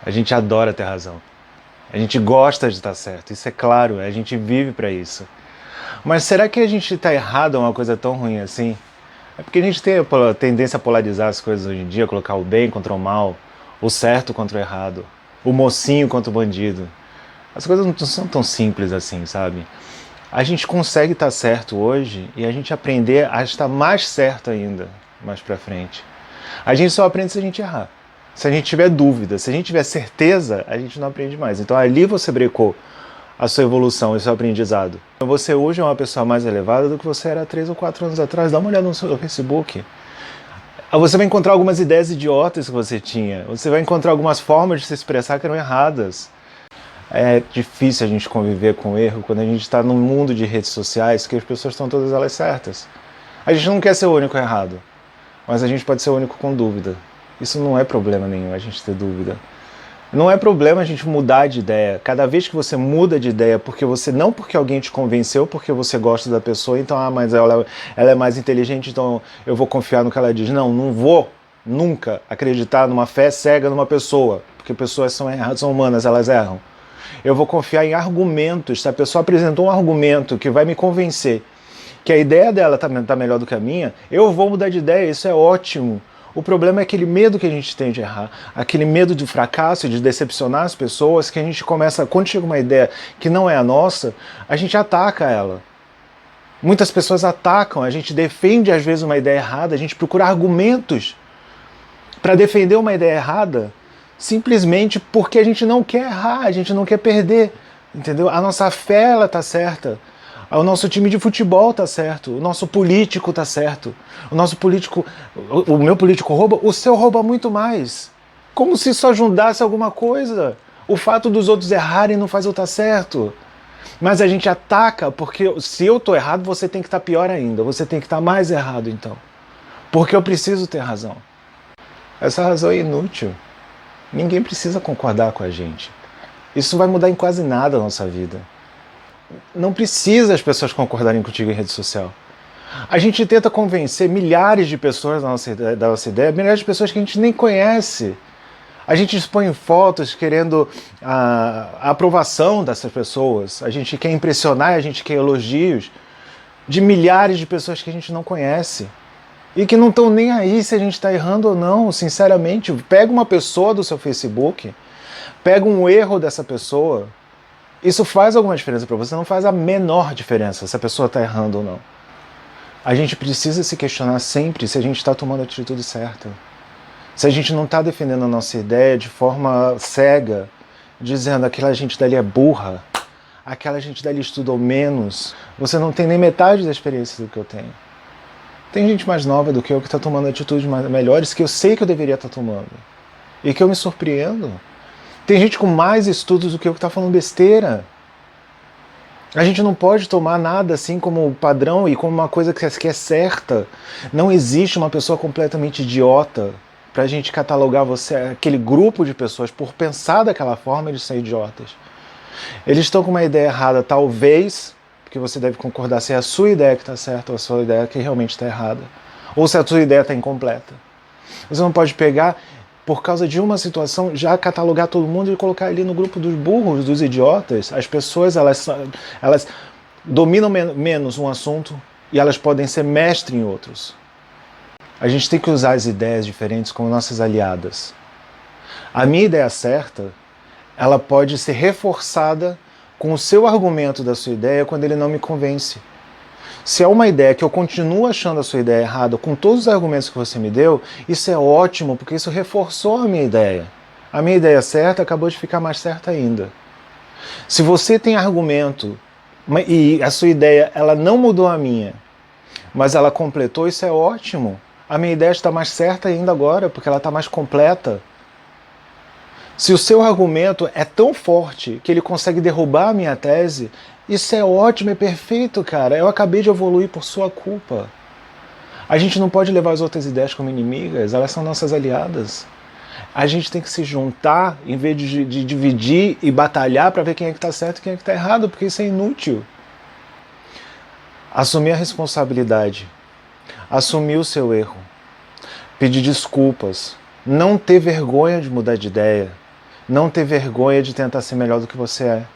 A gente adora ter razão. A gente gosta de estar certo, isso é claro, a gente vive para isso. Mas será que a gente está errado é uma coisa tão ruim assim? É porque a gente tem a tendência a polarizar as coisas hoje em dia, colocar o bem contra o mal, o certo contra o errado, o mocinho contra o bandido. As coisas não são tão simples assim, sabe? A gente consegue estar certo hoje e a gente aprender a estar mais certo ainda mais pra frente. A gente só aprende se a gente errar. Se a gente tiver dúvida, se a gente tiver certeza, a gente não aprende mais. Então ali você brecou a sua evolução e seu aprendizado. Você hoje é uma pessoa mais elevada do que você era 3 ou 4 anos atrás. Dá uma olhada no seu Facebook. Você vai encontrar algumas ideias idiotas que você tinha. Você vai encontrar algumas formas de se expressar que eram erradas. É difícil a gente conviver com o erro quando a gente está num mundo de redes sociais que as pessoas estão todas elas certas. A gente não quer ser o único errado, mas a gente pode ser o único com dúvida. Isso não é problema nenhum, a gente ter dúvida. Não é problema a gente mudar de ideia. Cada vez que você muda de ideia, não porque alguém te convenceu, porque você gosta da pessoa, então, mas ela é mais inteligente, então eu vou confiar no que ela diz. Não, não vou nunca acreditar numa fé cega numa pessoa, porque pessoas são erradas, são humanas, elas erram. Eu vou confiar em argumentos. Se a pessoa apresentou um argumento que vai me convencer que a ideia dela tá melhor do que a minha, eu vou mudar de ideia, isso é ótimo. O problema é aquele medo que a gente tem de errar, aquele medo de fracasso, de decepcionar as pessoas, que a gente começa, quando chega uma ideia que não é a nossa, a gente ataca ela. Muitas pessoas atacam, a gente defende às vezes uma ideia errada, a gente procura argumentos para defender uma ideia errada, simplesmente porque a gente não quer errar, a gente não quer perder, entendeu? A nossa fé, ela tá certa. O nosso time de futebol tá certo, o nosso político tá certo, o meu político rouba, o seu rouba muito mais. Como se isso ajudasse alguma coisa. O fato dos outros errarem não faz eu estar certo. Mas a gente ataca porque se eu tô errado, você tem que estar pior ainda, você tem que estar mais errado então. Porque eu preciso ter razão. Essa razão é inútil. Ninguém precisa concordar com a gente. Isso vai mudar em quase nada a nossa vida. Não precisa as pessoas concordarem contigo em rede social. A gente tenta convencer milhares de pessoas da nossa ideia, milhares de pessoas que a gente nem conhece. A gente expõe fotos querendo a aprovação dessas pessoas. A gente quer impressionar, a gente quer elogios de milhares de pessoas que a gente não conhece. E que não estão nem aí se a gente está errando ou não, sinceramente. Pega uma pessoa do seu Facebook, pega um erro dessa pessoa. Isso faz alguma diferença para você? Não faz a menor diferença se a pessoa está errando ou não. A gente precisa se questionar sempre se a gente está tomando a atitude certa. Se a gente não está defendendo a nossa ideia de forma cega, dizendo aquela gente dali é burra, aquela gente dali estudou menos, você não tem nem metade da experiência do que eu tenho. Tem gente mais nova do que eu que está tomando atitudes melhores que eu sei que eu deveria estar tomando. E que eu me surpreendo. Tem gente com mais estudos do que eu que está falando besteira. A gente não pode tomar nada assim como padrão e como uma coisa que é certa. Não existe uma pessoa completamente idiota para a gente catalogar você, aquele grupo de pessoas, por pensar daquela forma, eles são idiotas. Eles estão com uma ideia errada, talvez, porque você deve concordar se é a sua ideia que está certa ou a sua ideia que realmente está errada. Ou se a sua ideia está incompleta. Você não pode pegar, por causa de uma situação, já catalogar todo mundo e colocar ali no grupo dos burros, dos idiotas. As pessoas, elas dominam menos um assunto e elas podem ser mestre em outros. A gente tem que usar as ideias diferentes como nossas aliadas. A minha ideia certa, ela pode ser reforçada com o seu argumento da sua ideia quando ele não me convence. Se é uma ideia que eu continuo achando a sua ideia errada, com todos os argumentos que você me deu, isso é ótimo, porque isso reforçou a minha ideia. A minha ideia certa acabou de ficar mais certa ainda. Se você tem argumento e a sua ideia ela não mudou a minha, mas ela completou, isso é ótimo. A minha ideia está mais certa ainda agora, porque ela está mais completa. Se o seu argumento é tão forte que ele consegue derrubar a minha tese, isso é ótimo, é perfeito, cara. Eu acabei de evoluir por sua culpa. A gente não pode levar as outras ideias como inimigas, elas são nossas aliadas. A gente tem que se juntar, em vez de dividir e batalhar para ver quem é que está certo e quem é que está errado, porque isso é inútil. Assumir a responsabilidade, assumir o seu erro, pedir desculpas, não ter vergonha de mudar de ideia, Não ter vergonha de tentar ser melhor do que você é.